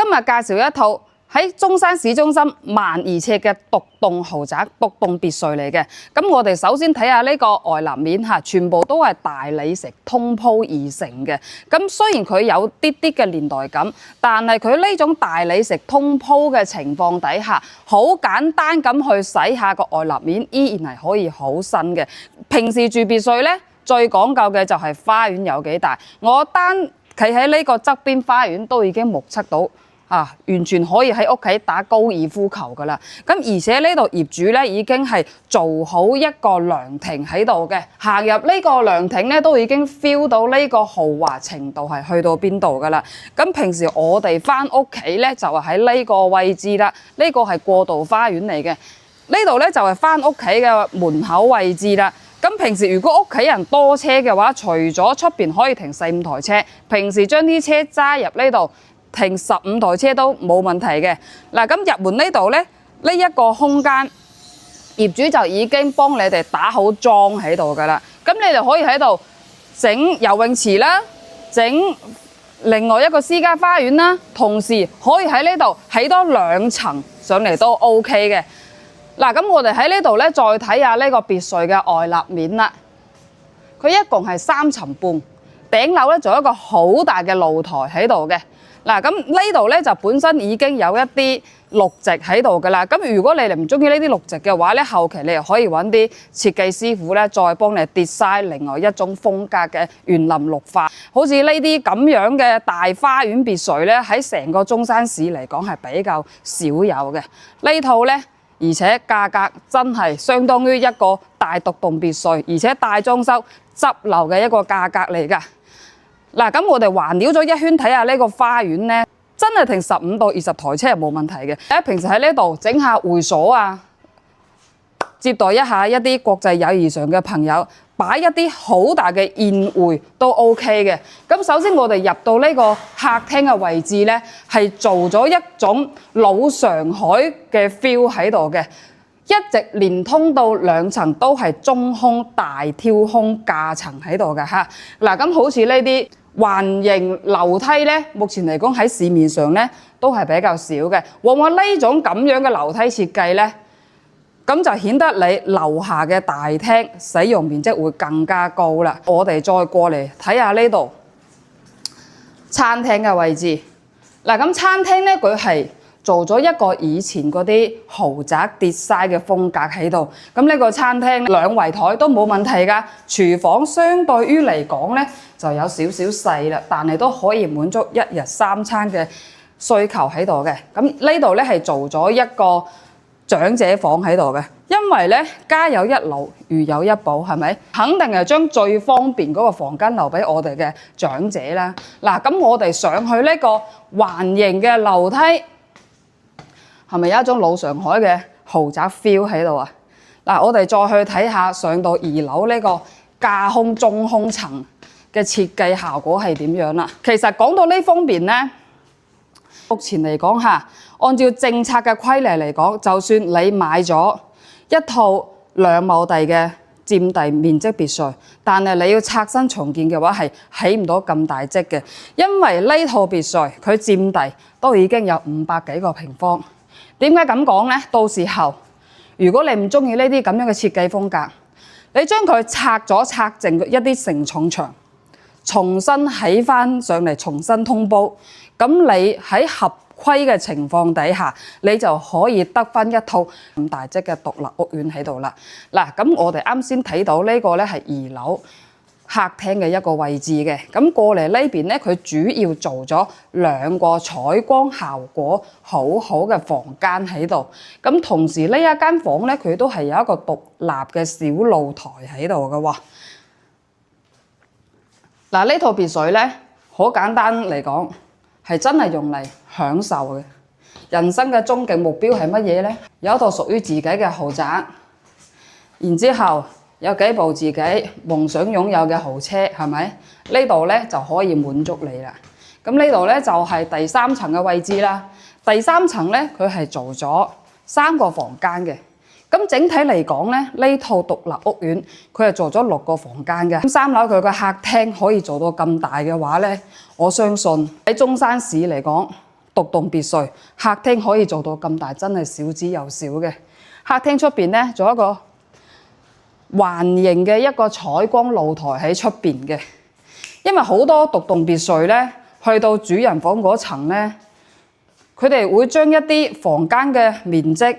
今日介紹一套喺中山市中心12000尺嘅獨棟豪宅、獨棟別墅嚟嘅。咁我哋首先睇下呢個外立面嚇，全部都係大理石通鋪而成嘅。咁雖然佢有啲啲嘅年代感，但係佢呢種大理石通鋪嘅情況底下，好簡單咁去洗下個外立面，依然係可以好新嘅。平時住別墅呢，最講究嘅就係花園有幾大。我單企喺呢個側邊花園都已經目測到。完全可以喺屋企打高爾夫球㗎啦！咁而且呢度業主咧已經係做好一個涼亭喺度嘅，行入呢個涼亭咧都已經 feel 到呢個豪華程度係去到邊度㗎啦！咁平時我哋返屋企咧就係喺呢個位置啦，呢個係過渡花園嚟嘅，呢度咧就係返屋企嘅門口位置啦。咁平時如果屋企人多車嘅話，除咗出邊可以停4、5台車，平時將啲車揸入呢度。停15台車都冇問題嘅。嗱，咁入門呢度呢，呢一個空間，業主就已經幫你哋打好樁喺度㗎啦。咁你哋可以喺度整游泳池啦，整另外一個私家花園啦，同時可以喺呢度起多2層上嚟都 OK 嘅。嗱，咁我哋喺呢度呢，再睇下呢個別墅嘅外立面啦。佢一共係3層半，頂樓呢仲有一個好大嘅露台喺度嘅。嗱，咁呢度咧就本身已經有一啲綠植喺度㗎啦。咁如果你哋唔中意呢啲綠植嘅話咧，後期你又可以揾啲設計師傅咧，再幫你 design 另外一種風格嘅園林綠化。好似呢啲咁樣嘅大花園別墅咧，喺成個中山市嚟講係比較少有嘅。呢套咧，而且價格真係相當於一個大獨棟別墅，而且大裝修執樓嘅一個價格嚟㗎。嗱，咁我哋環繞咗一圈睇下呢個花園呢，真係停15到20台車係冇問題嘅。平時喺呢度整下會所啊，接待一下一啲國際友誼上嘅朋友，擺一啲好大嘅宴會都 OK 嘅。咁首先我哋入到呢個客廳嘅位置呢，係做咗一種老上海嘅 feel 喺度嘅，一直連通到2層都係中空大挑空架層喺度嘅嚇。嗱，咁好似呢啲環形樓梯咧，目前嚟講喺市面上咧都係比較少嘅。往往呢種咁樣嘅樓梯設計咧，咁就顯得你樓下嘅大廳使用面積會更加高啦。我哋再過嚟睇下呢度餐廳嘅位置。嗱，咁餐廳咧佢係做咗一個以前嗰啲豪宅 design 嘅風格喺度。咁呢個餐廳2圍台都冇問題㗎。廚房相對於嚟講咧，就有少少細啦，但係都可以滿足1日3餐嘅需求喺度嘅。咁呢度咧係做咗一個長者房喺度嘅，因為咧家有一老如有一寶，係咪？肯定係將最方便嗰個房間留俾我哋嘅長者啦。嗱，咁我哋上去呢個環形嘅樓梯，係咪有一種老上海嘅豪宅 feel 喺度啊？嗱，我哋再去睇下上到2樓呢個架空中空層嘅設計效果係點樣啦？其實講到呢方面呢，目前嚟講嚇，按照政策嘅規例嚟講，就算你買咗一套2畝地嘅佔地面積別墅，但係你要拆新重建嘅話，係起唔到咁大積嘅，因為呢套別墅佢佔地都已經有500幾個平方。點解咁講呢？到時候如果你唔中意呢啲咁樣嘅設計風格，你將佢拆剩一啲承重牆，重新起翻上嚟，重新通煲，咁你喺合規嘅情況底下，你就可以得翻一套咁大隻嘅獨立屋苑喺度啦。嗱，咁我哋啱先睇到呢個咧係2樓客廳嘅一個位置嘅，咁過嚟呢邊咧，佢主要做咗2個採光效果好好嘅房間喺度。咁同時呢一間房咧，佢都係有一個獨立嘅小露台喺度嘅喎。嗱，呢套別墅咧，好簡單嚟講，係真係用嚟享受嘅。人生嘅終極目標係乜嘢咧？有一套屬於自己嘅豪宅，然之後有幾部自己夢想擁有嘅豪車，係咪？呢度咧就可以滿足你啦。咁呢度咧就係第3層嘅位置啦。第3層咧，佢係做咗3個房間嘅。咁整體嚟講咧，呢套獨立屋苑佢係做咗6個房間嘅。咁3樓佢個客廳可以做到咁大嘅話咧，我相信喺中山市嚟講，獨棟別墅，客廳可以做到咁大，真係少之又少嘅。客廳出邊咧，仲有一個環形嘅一個採光露台喺出邊嘅。因為好多獨棟別墅咧，去到主人房嗰層咧，佢哋會將一啲房間嘅面積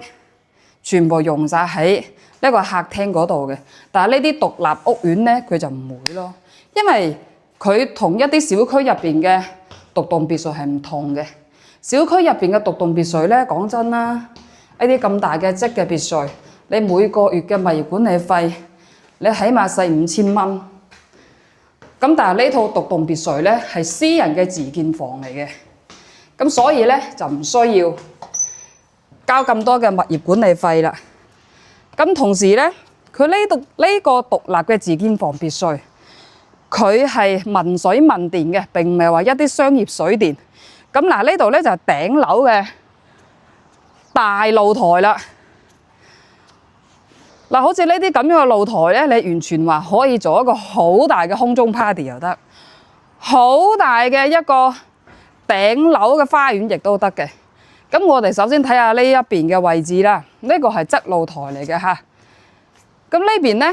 全部用晒喺呢個客廳嗰度嘅。但係呢啲獨立屋苑咧，佢就唔會咯，因為佢同一啲小區入邊嘅獨棟別墅係唔同嘅。小區入邊嘅獨棟別墅咧，講真啦，呢啲咁大嘅積嘅別墅，你每個月嘅物業管理費，你起碼4、5千蚊。咁但係呢套獨棟別墅咧係私人嘅自建房嚟嘅，咁所以咧就唔需要交咁多嘅物業管理費啦。咁同時咧，佢呢個獨立嘅自建房別墅，佢係民水民電嘅，並唔係話一啲商業水電。咁嗱，呢度咧就係頂樓嘅大露台啦。嗱，好似呢啲咁樣嘅露台咧，你完全話可以做一個好大嘅空中 party 又得，好大嘅一個頂樓嘅花園亦都得嘅。咁我哋首先睇下呢一邊嘅位置啦，呢個係側露台嚟嘅嚇。咁呢邊咧，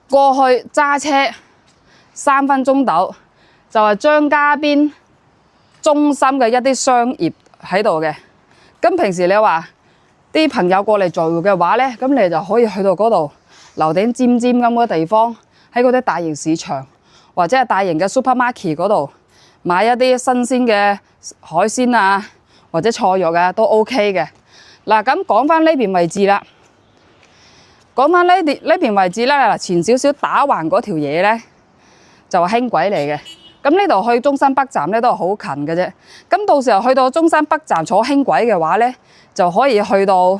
過去揸車3分鐘到，就係張家邊中心嘅一啲商業喺度嘅。咁平時你話啲朋友過嚟聚會嘅話咧，咁你就可以去到嗰度樓頂尖尖咁嘅地方，喺嗰啲大型市場或者係大型嘅 supermarket 嗰度買一啲新鮮嘅海鮮啊，或者菜肉啊都 OK 嘅。嗱，咁講翻呢邊位置啦，講翻呢邊位置啦。嗱，前少少打橫嗰條嘢咧就係輕軌嚟嘅。咁呢度去中山北站咧都係好近嘅啫。咁到時候去到中山北站坐輕軌嘅話咧，就可以去到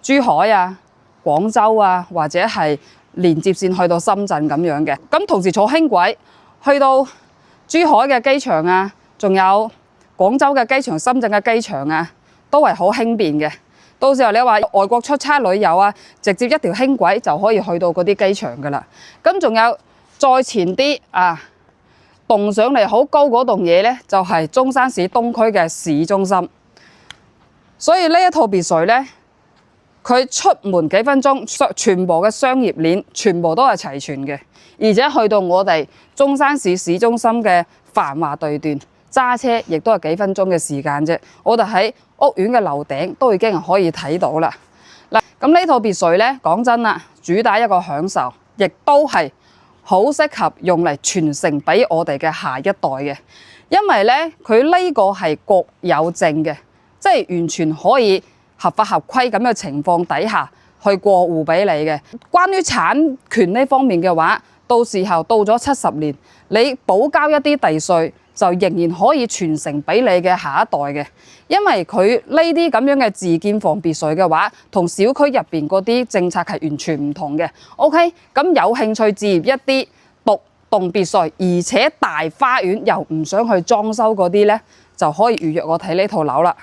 珠海啊、廣州啊，或者係連接線去到深圳咁樣嘅。咁同時坐輕軌去到珠海嘅機場啊，仲有廣州嘅機場、深圳嘅機場啊，都係好輕便嘅。到時候你話外國出差旅遊啊，直接一條輕軌就可以去到嗰啲機場噶啦。咁仲有再前啲啊，棟上嚟好高嗰棟嘢咧，就係中山市東區嘅市中心。所以呢一套別墅咧，佢出門幾分鐘，全部嘅商業鏈全部都係齊全嘅，而且去到我哋中山市市中心嘅繁華地段，揸車亦都係幾分鐘嘅時間啫。我哋喺屋苑嘅樓頂都已經可以睇到啦。嗱，咁呢套別墅咧，講真啦，主打一個享受，亦都係好適合用嚟傳承俾我哋嘅下一代嘅，因為咧佢呢個係國有證嘅，即係完全可以合法合規咁嘅情況底下去過戶俾你嘅。關於產權呢方面嘅話，到時候到咗70年，你補交一啲地稅，就仍然可以傳承俾你嘅下一代嘅。因為佢呢啲咁樣嘅自建房別墅嘅話，同小區入邊嗰啲政策係完全唔同嘅。OK， 咁有興趣置業一啲獨棟別墅，而且大花園又唔想去裝修嗰啲呢，就可以預約我睇呢套樓啦。